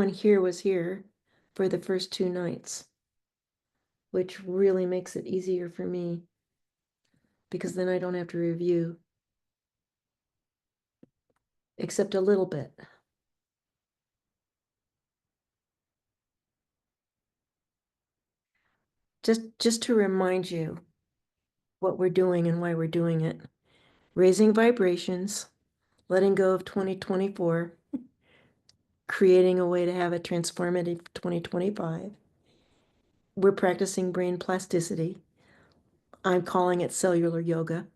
everyone here was here for the first 2 nights, which really makes it easier for me because then I don't have to review except a little bit. Just to remind you what we're doing and why we're doing it. Raising vibrations, letting go of 2024, creating a way to have a transformative 2025. We're practicing brain plasticity. I'm calling it cellular yoga.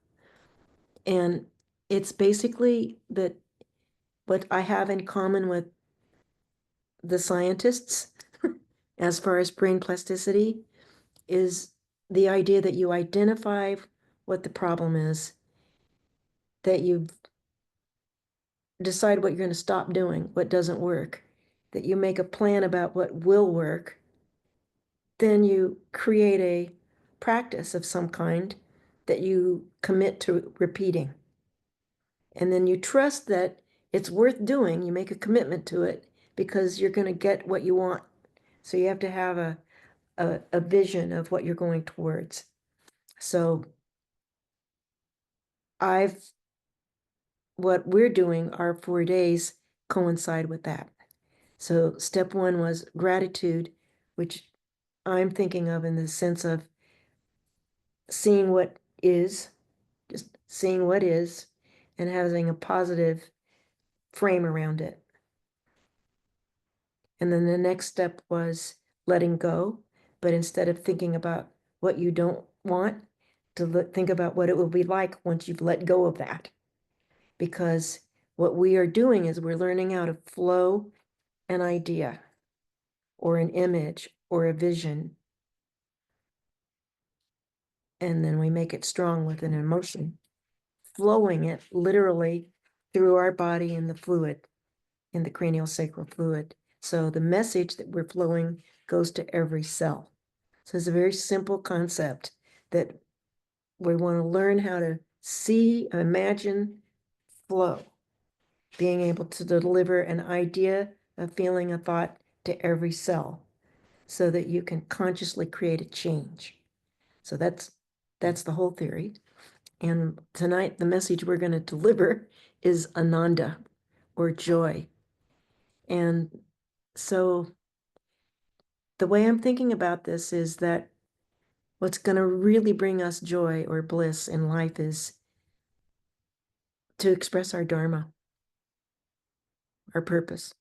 And it's basically that what I have in common with the scientists as far as brain plasticity is the idea that you identify what the problem is, that you decide what you're going to stop doing, what doesn't work, that you make a plan about what will work, then you create a practice of some kind that you commit to repeating. And then you trust that it's worth doing. You make a commitment to it because you're going to get what you want. So you have to have a vision of what you're going towards. So what we're doing, our 4 days coincide with that. So step 1 was gratitude, which I'm thinking of in the sense of seeing what is, just seeing what is, and having a positive frame around it. And then the next step was letting go, but instead of thinking about what you don't want, to think about what it will be like once you've let go of that. Because what we are doing is we're learning how to flow an idea or an image or a vision, and then we make it strong with an emotion, flowing it literally through our body in the fluid, in the cranial sacral fluid. So the message that we're flowing goes to every cell. So it's a very simple concept that we want to learn how to see, imagine, flow, being able to deliver an idea, a feeling, a thought to every cell so that you can consciously create a change. So that's the whole theory. And tonight, the message we're going to deliver is Ananda, or joy. And so the way I'm thinking about this is that what's going to really bring us joy or bliss in life is to express our dharma, our purpose.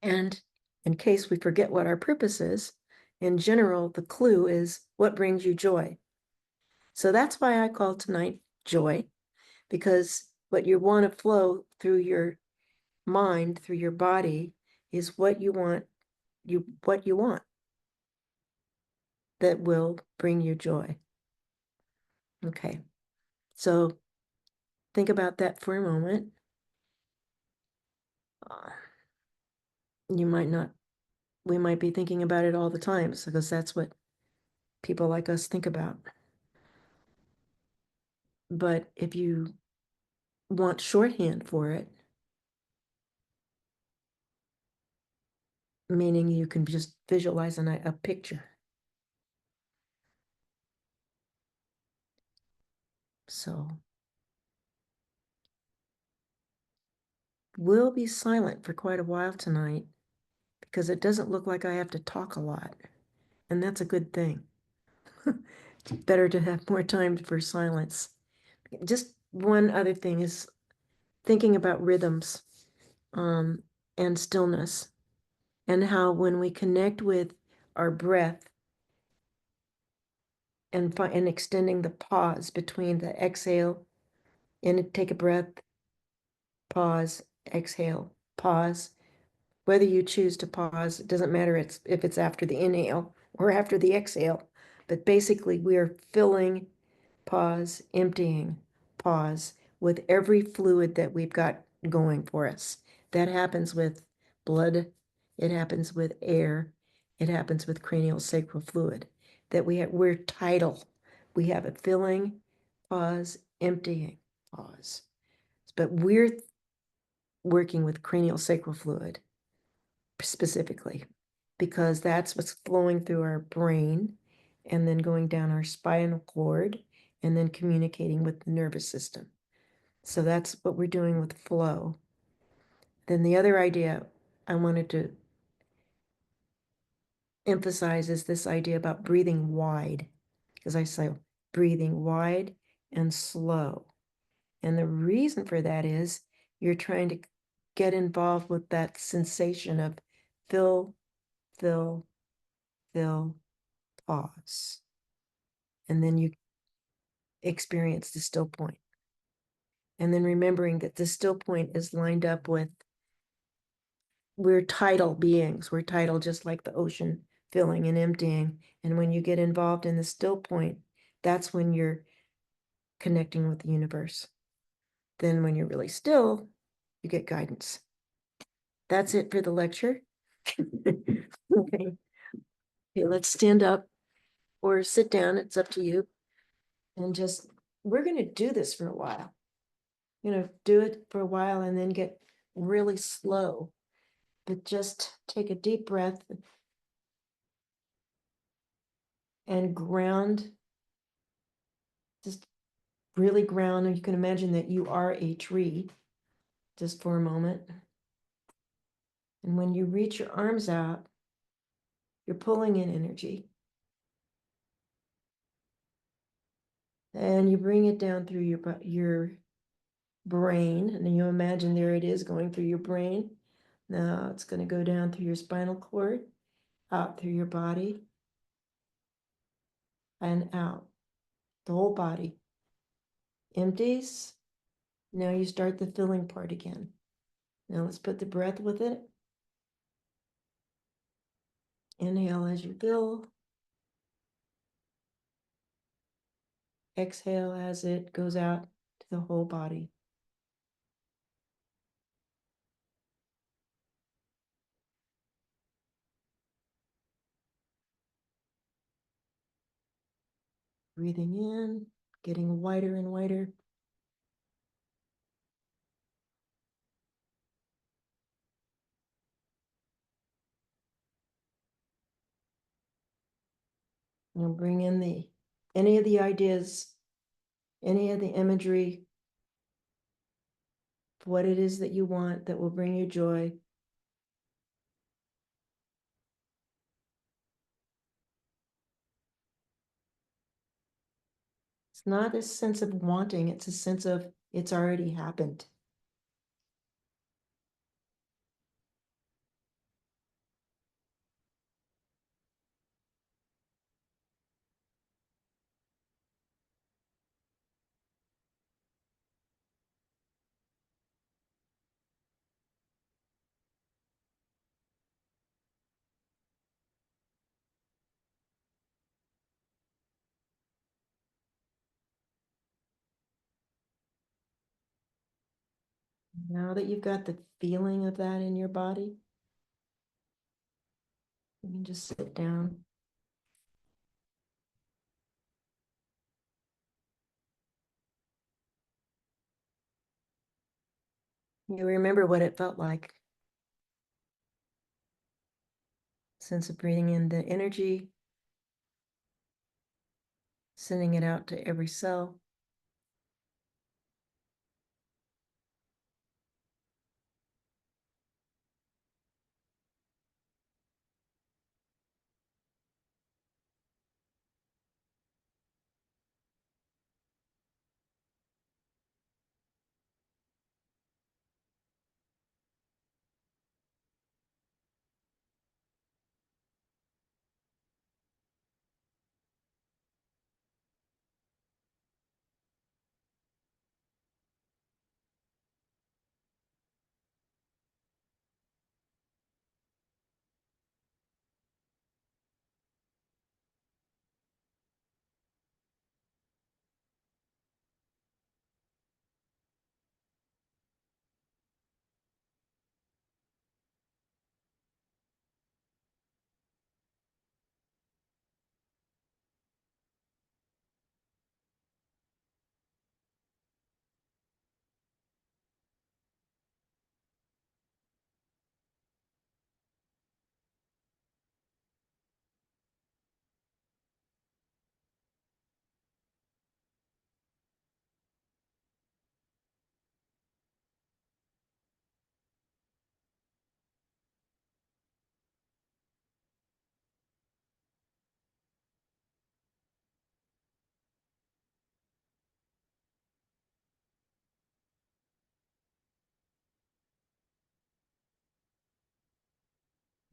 And in case we forget what our purpose is, in general, the clue is what brings you joy. So that's why I call tonight joy, because what you want to flow through your mind, through your body, is what you want, that will bring you joy. Okay, so think about that for a moment. You might not, we might be thinking about it all the time because that's what people like us think about. But if you want shorthand for it, meaning you can just visualize a picture. So we'll be silent for quite a while tonight because it doesn't look like I have to talk a lot. And that's a good thing. It's better to have more time for silence. Just one other thing is thinking about rhythms and stillness, and how when we connect with our breath and extending the pause between the exhale, and take a breath, pause, exhale, pause. Whether you choose to pause, it doesn't matter if it's after the inhale or after the exhale, but basically we are filling, pause, emptying, pause with every fluid that we've got going for us. That happens with blood, it happens with air, it happens with cranial sacral fluid. That we're tidal. We have a filling, pause, emptying, pause. But we're working with cranial sacral fluid. specifically, because that's what's flowing through our brain and then going down our spinal cord and then communicating with the nervous system. So that's what we're doing with flow. Then the other idea I wanted to emphasize is this idea about breathing wide, because I say breathing wide and slow. And the reason for that is you're trying to get involved with that sensation of fill, fill, fill, pause. And then you experience the still point. And then remembering that the still point is lined up with, we're tidal beings. We're tidal just like the ocean, filling and emptying. And when you get involved in the still point, that's when you're connecting with the universe. Then when you're really still, you get guidance. That's it for the lecture. Okay. Okay, let's stand up or sit down. It's up to you. And just, we're going to do this for a while. Do it for a while and then get really slow. But just take a deep breath and ground, just really ground. And you can imagine that you are a tree just for a moment. And when you reach your arms out, you're pulling in energy. And you bring it down through your brain. And you imagine there it is going through your brain. Now it's going to go down through your spinal cord, out through your body, and out. The whole body empties. Now you start the filling part again. Now let's put the breath with it. Inhale as you fill. Exhale as it goes out to the whole body. Breathing in, getting wider and wider. You'll bring in any of the ideas, any of the imagery, what it is that you want that will bring you joy. It's not a sense of wanting, it's a sense of it's already happened. Now that you've got the feeling of that in your body, you can just sit down. You remember what it felt like. Sense of breathing in the energy, sending it out to every cell.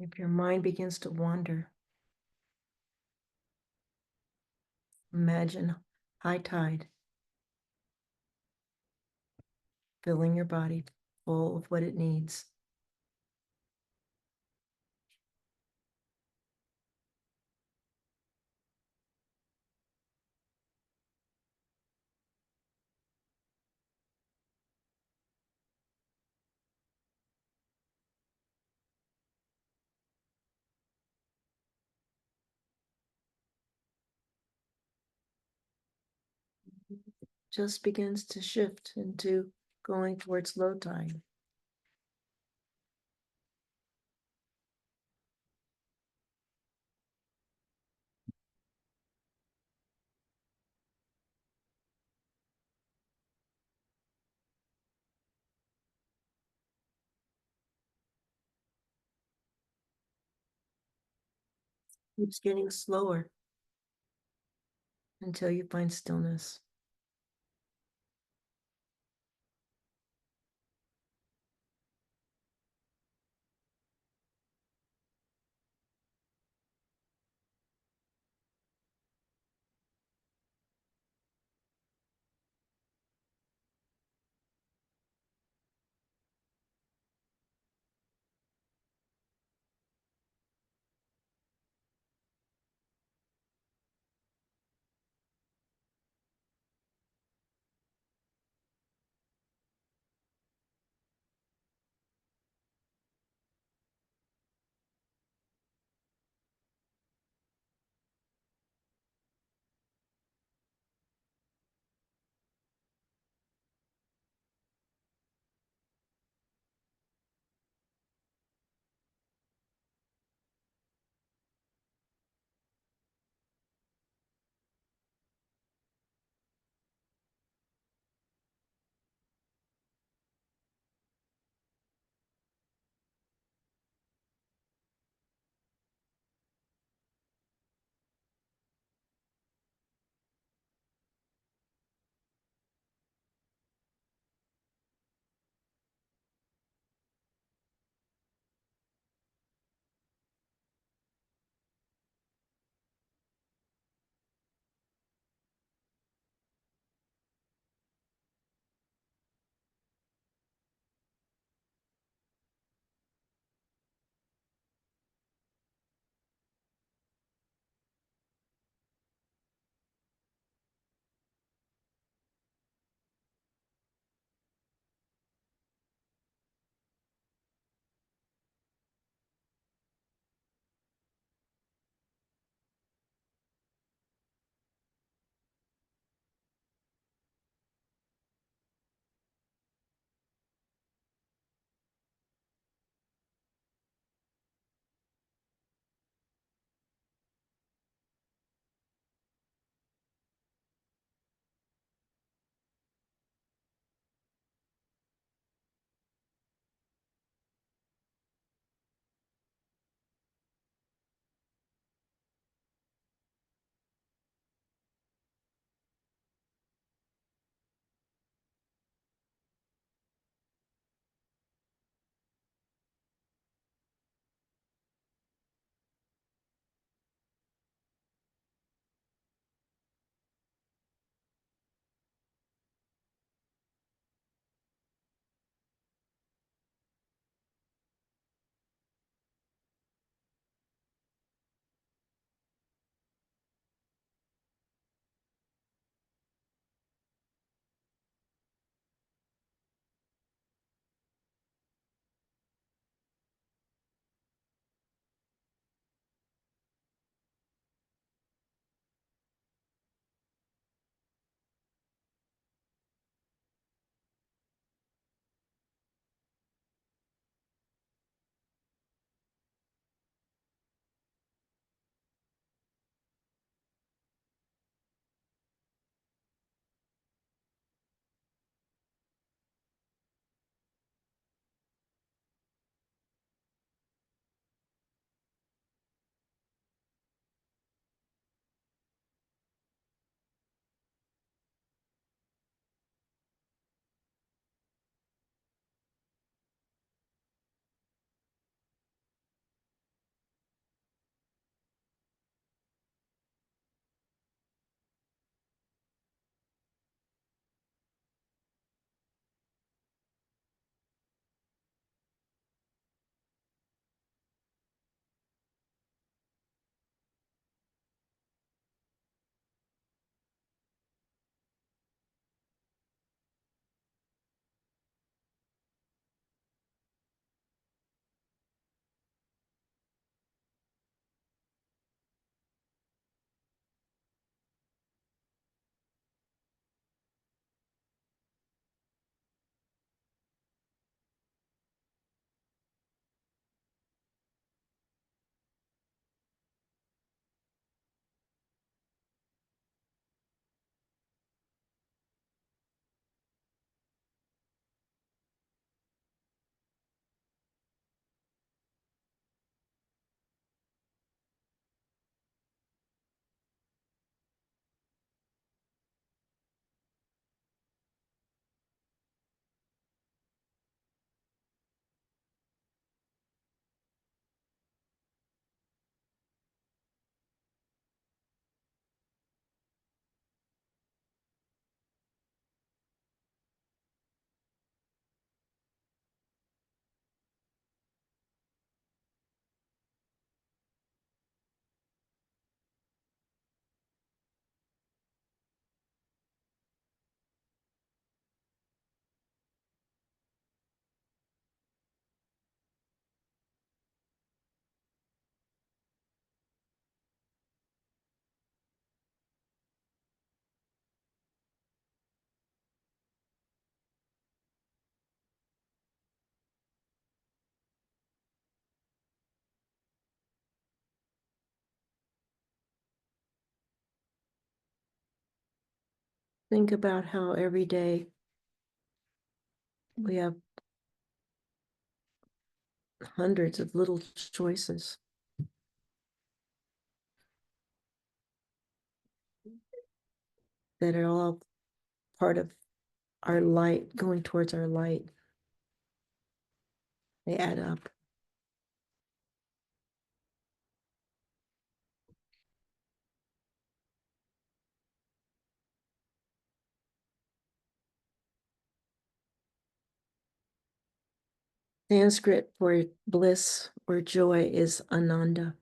If your mind begins to wander, imagine high tide filling your body full of what it needs. Just begins to shift into going towards low tide. Keeps getting slower until you find stillness. Think about how every day we have hundreds of little choices that are all part of our light, going towards our light. They add up. Sanskrit for bliss or joy is ananda.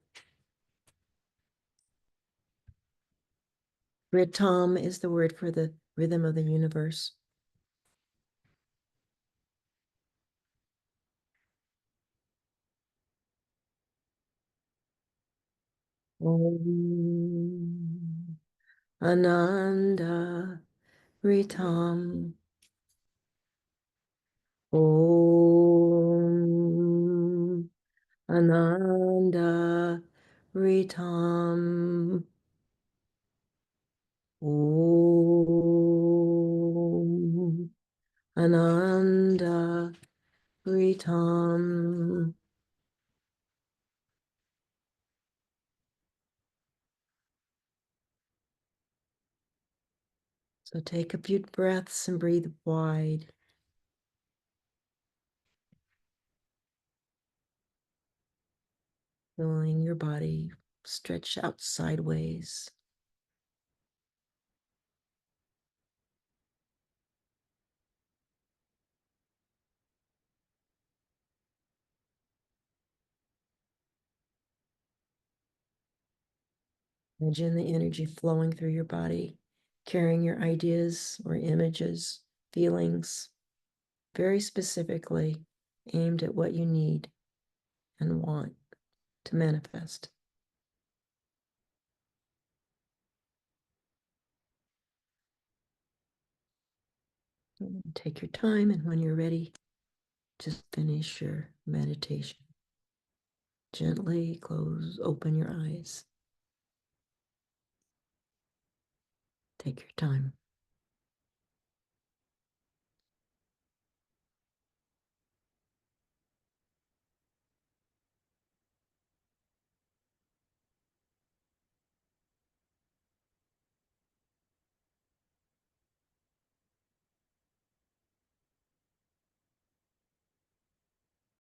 Ritam is the word for the rhythm of the universe. Om Ananda Ritam. Om Ananda Ritam. Om Ananda Ritam. So take a few breaths and breathe wide. Feeling your body stretch out sideways. Imagine the energy flowing through your body, carrying your ideas or images, feelings, very specifically aimed at what you need and want to manifest. Take your time, and when you're ready, just finish your meditation. Gently open your eyes. Take your time.